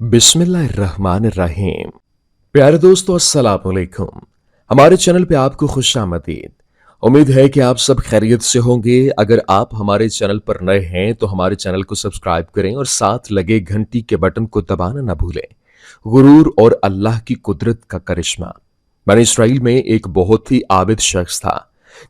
बिस्मिल्लाहिर्रहमानिर्रहीम। प्यारे दोस्तों, अस्सलाम वालेकुम। हमारे चैनल पे आपको खुशामदीद। उम्मीद है कि आप सब खैरियत से होंगे। अगर आप हमारे चैनल पर नए हैं तो हमारे चैनल को सब्सक्राइब करें और साथ लगे घंटी के बटन को दबाना न भूलें। गुरूर और अल्लाह की कुदरत का करिश्मा। बनी इसराइल में एक बहुत ही आबिद शख्स था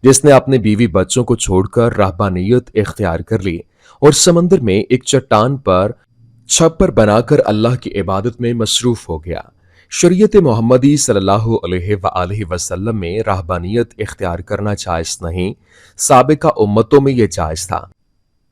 जिसने अपने बीवी बच्चों को छोड़कर रहबानियत इख्तियार कर ली और समंदर में एक चट्टान पर छप्पर बनाकर अल्लाह की इबादत में मसरूफ हो गया। शरीयत मोहम्मदी सल्लल्लाहु अलैहि वसल्लम में रहबानियत इख्तियार करना जायज नहीं, साबिका उम्मतों में यह जायज था।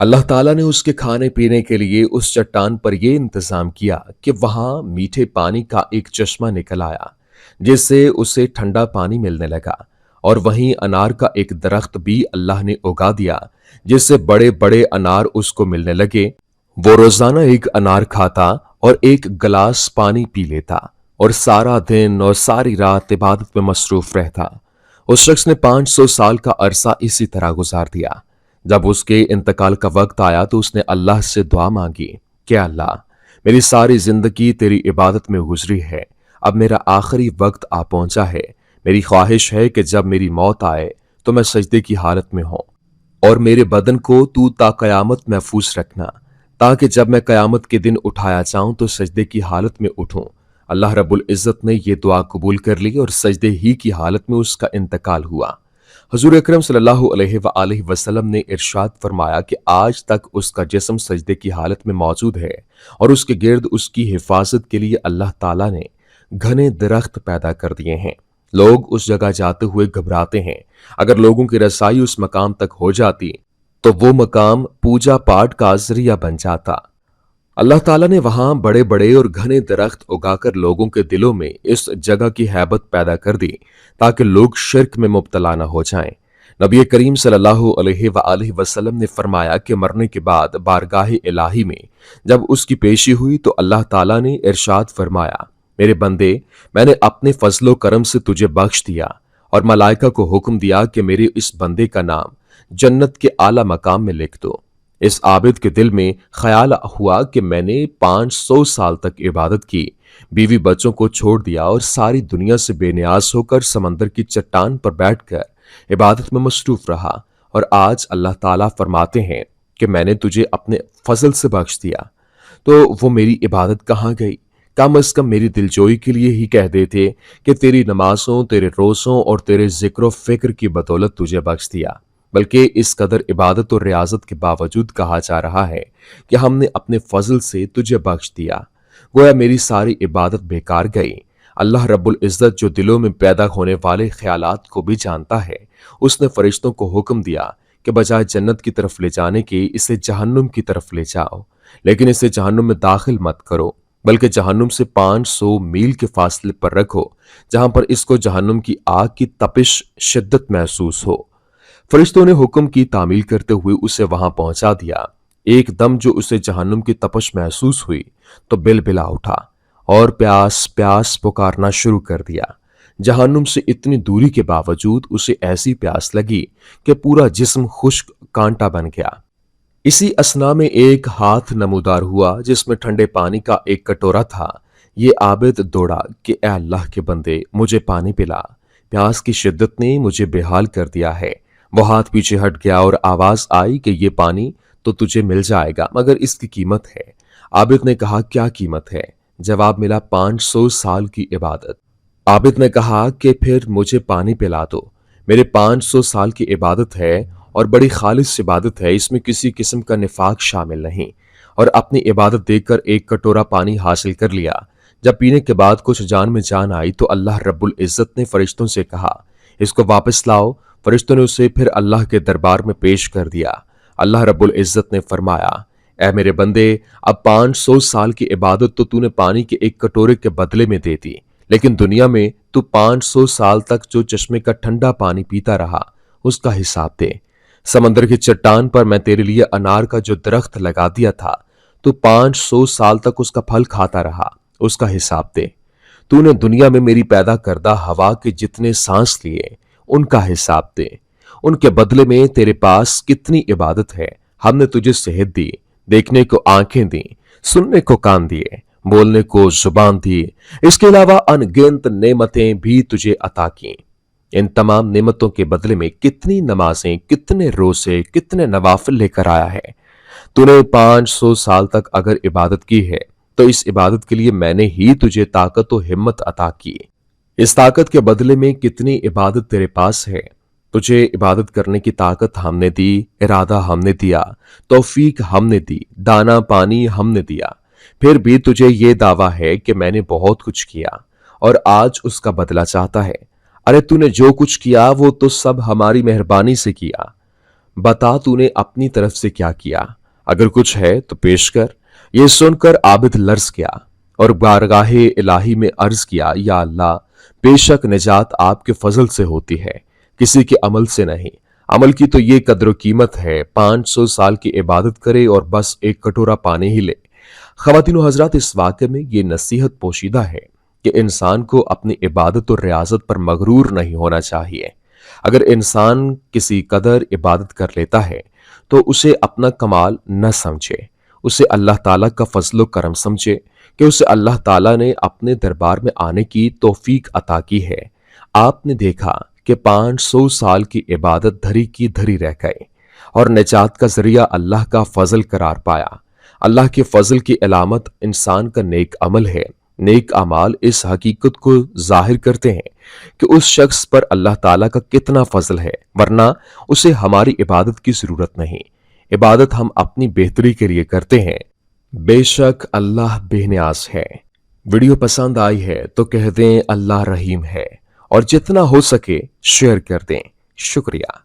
अल्लाह ताला ने उसके खाने पीने के लिए उस चट्टान पर यह इंतजाम किया कि वहां मीठे पानी का एक चश्मा निकल आया जिससे उसे ठंडा पानी मिलने लगा, और वहीं अनार का एक दरख्त भी अल्लाह ने उगा दिया जिससे बड़े बड़े अनार उसको मिलने लगे। वो रोजाना एक अनार खाता और एक गिलास पानी पी लेता और सारा दिन और सारी रात इबादत में मसरूफ रहता। उस शख्स ने 500 साल का अरसा इसी तरह गुजार दिया। जब उसके इंतकाल का वक्त आया तो उसने अल्लाह से दुआ मांगी कि अल्लाह, मेरी सारी जिंदगी तेरी इबादत में गुजरी है, अब मेरा आखिरी वक्त आ पहुंचा है। मेरी ख्वाहिश है कि जब मेरी मौत आए तो मैं सजदे की हालत में हूं और मेरे बदन को तू ता कयामत महफूज रखना, ताकि जब मैं कयामत के दिन उठाया जाऊं तो सजदे की हालत में उठूं। अल्लाह रब्बुल इज़्ज़त ने यह दुआ कबूल कर ली और सजदे ही की हालत में उसका इंतकाल हुआ। हुजूर अकरम सल्लल्लाहु अलैहि वसल्लम ने इरशाद फरमाया कि आज तक उसका जिस्म सजदे की हालत में मौजूद है और उसके गिर्द उसकी हिफाजत के लिए अल्लाह ताला ने घने दरख्त पैदा कर दिए हैं। लोग उस जगह जाते हुए घबराते हैं। अगर लोगों की रसाई उस मकाम तक हो जाती तो वो मकाम पूजा पाठ का जरिया बन जाता। अल्लाह ताला ने वहां बड़े बड़े और घने दरख्त उगाकर लोगों के दिलों में इस जगह की हैबत पैदा कर दी ताकि लोग शिर्क में मुब्तला न हो जाएं। नबी करीम सल्लल्लाहु अलैहि वसल्लम ने फरमाया कि मरने के बाद बारगाह इलाही में जब उसकी पेशी हुई तो अल्लाह ताला ने इरशाद फरमाया, मेरे बंदे, मैंने अपने फजलो करम से तुझे बख्श दिया, और मलाइका को हुक्म दिया कि मेरे इस बंदे का नाम जन्नत के आला मकाम में लिख दो। इस आबिद के दिल में ख्याल हुआ कि मैंने 500 साल तक इबादत की, बीवी बच्चों को छोड़ दिया और सारी दुनिया से बेनियाज होकर समंदर की चट्टान पर बैठकर इबादत में मसरूफ रहा, और आज अल्लाह ताला फरमाते हैं कि मैंने तुझे अपने फजल से बख्श दिया, तो वो मेरी इबादत कहाँ गई? कम अज कम मेरी दिलजोई के लिए ही कह देते कि तेरी नमाजों, तेरे रोज़ों और तेरे जिक्र फिक्र की बदौलत तुझे बख्श दिया। बल्कि इस कदर इबादत और रियाजत के बावजूद कहा जा रहा है कि हमने अपने फजल से तुझे बख्श दिया, गोया मेरी सारी इबादत बेकार गई। अल्लाह रब्बुल इज़्ज़त जो दिलों में पैदा होने वाले ख्यालात को भी जानता है, उसने फरिश्तों को हुक्म दिया कि बजाय जन्नत की तरफ ले जाने के इसे जहन्नुम की तरफ ले जाओ, लेकिन इसे जहन्नुम में दाखिल मत करो, बल्कि जहन्नुम से 500 मील के फासले पर रखो, जहां पर इसको जहन्नुम की आग की तपिश शिद्दत महसूस हो। फरिश्तों ने हुक्म की तामील करते हुए उसे वहां पहुंचा दिया। एकदम जो उसे जहन्नुम की तपश महसूस हुई तो बिलबिला उठा और प्यास प्यास पुकारना शुरू कर दिया। जहन्नुम से इतनी दूरी के बावजूद उसे ऐसी प्यास लगी कि पूरा जिस्म खुश्क कांटा बन गया। इसी असना में एक हाथ नमूदार हुआ जिसमें ठंडे पानी का एक कटोरा था। ये आबिद दौड़ा कि ए अल्लाह के बंदे, मुझे पानी पिला, प्यास की शिद्दत ने मुझे बेहाल कर दिया है। वो हाथ पीछे हट गया और आवाज आई कि ये पानी तो तुझे मिल जाएगा, मगर इसकी कीमत है। आबिद ने कहा, क्या कीमत है? जवाब मिला, 500 साल की इबादत। आबिद ने कहा कि फिर मुझे पानी पिला दो, मेरे 500 साल की इबादत है और बड़ी खालिस इबादत है, इसमें किसी किस्म का निफाक शामिल नहीं। और अपनी इबादत देखकर एक कटोरा पानी हासिल कर लिया। जब पीने के बाद कुछ जान में जान आई तो अल्लाह रब्बुल इज़्ज़त ने फरिश्तों से कहा, इसको वापस लाओ। फरिश्तों ने उसे फिर अल्लाह के दरबार में पेश कर दिया। अल्लाह रब्बुल इज़्ज़त ने फरमाया, ऐ मेरे बंदे, अब 500 साल की इबादत तो तूने पानी के एक कटोरे के बदले में दे दी, लेकिन दुनिया में तू 500 साल तक जो चश्मे का ठंडा पानी पीता रहा उसका हिसाब दे। समंदर की चट्टान पर मैं तेरे लिए अनार का जो दरख्त लगा दिया था, तू 500 साल तक उसका फल खाता रहा, उसका हिसाब दे। तूने दुनिया में मेरी पैदा करदा हवा के जितने सांस लिए, उनका हिसाब दे। उनके बदले में तेरे पास कितनी इबादत है। हमने तुझे सेहत दी, देखने को आंखें दी, सुनने को कान दिए, बोलने को जुबान दी, इसके अलावा अनगिनत नेमतें भी तुझे अता की। इन तमाम नेमतों के बदले में कितनी नमाजें, कितने रोजे, कितने नवाफिल लेकर आया है। तूने 500 साल तक अगर इबादत की है तो इस इबादत के लिए मैंने ही तुझे ताकत और हिम्मत अता की। इस ताकत के बदले में कितनी इबादत तेरे पास है। तुझे इबादत करने की ताकत हमने दी, इरादा हमने दिया, तौफीक हमने दी, दाना पानी हमने दिया। फिर भी तुझे ये दावा है कि मैंने बहुत कुछ किया और आज उसका बदला चाहता है। अरे तूने जो कुछ किया वो तो सब हमारी मेहरबानी से किया। बता तूने अपनी तरफ से क्या किया, अगर कुछ है तो पेश कर। ये सुनकर आबिद लर्ज गया और बारगाहे इलाही में अर्ज किया, या अल्लाह, बेशक निजात आपके फजल से होती है, किसी के अमल से नहीं। अमल की तो ये कद्र कीमत है, 500 साल की इबादत करे और बस एक कटोरा पानी ही ले। ख़वातीन व हज़रात, इस वाक़े में ये नसीहत पोशीदा है कि इंसान को अपनी इबादत और रियाजत पर मगरूर नहीं होना चाहिए। अगर इंसान किसी कदर इबादत कर लेता है तो उसे अपना कमाल न समझे, उसे अल्लाह ताला का फजल करम समझे कि उसे अल्लाह ताला ने अपने दरबार में आने की तौफीक अता की है। आपने देखा कि 500 साल की इबादत धरी की धरी रह गए और निजात का जरिया अल्लाह का फजल करार पाया। अल्लाह के फजल की अलामत इंसान का नेक अमल है। नेक अमाल इस हकीकत को जाहिर करते हैं कि उस शख्स पर अल्लाह ताला का कितना फजल है, वरना उसे हमारी इबादत की जरूरत नहीं। इबादत हम अपनी बेहतरी के लिए करते हैं। बेशक अल्लाह बेनियाज है। वीडियो पसंद आई है तो कह दें अल्लाह रहीम है और जितना हो सके शेयर कर दें। शुक्रिया।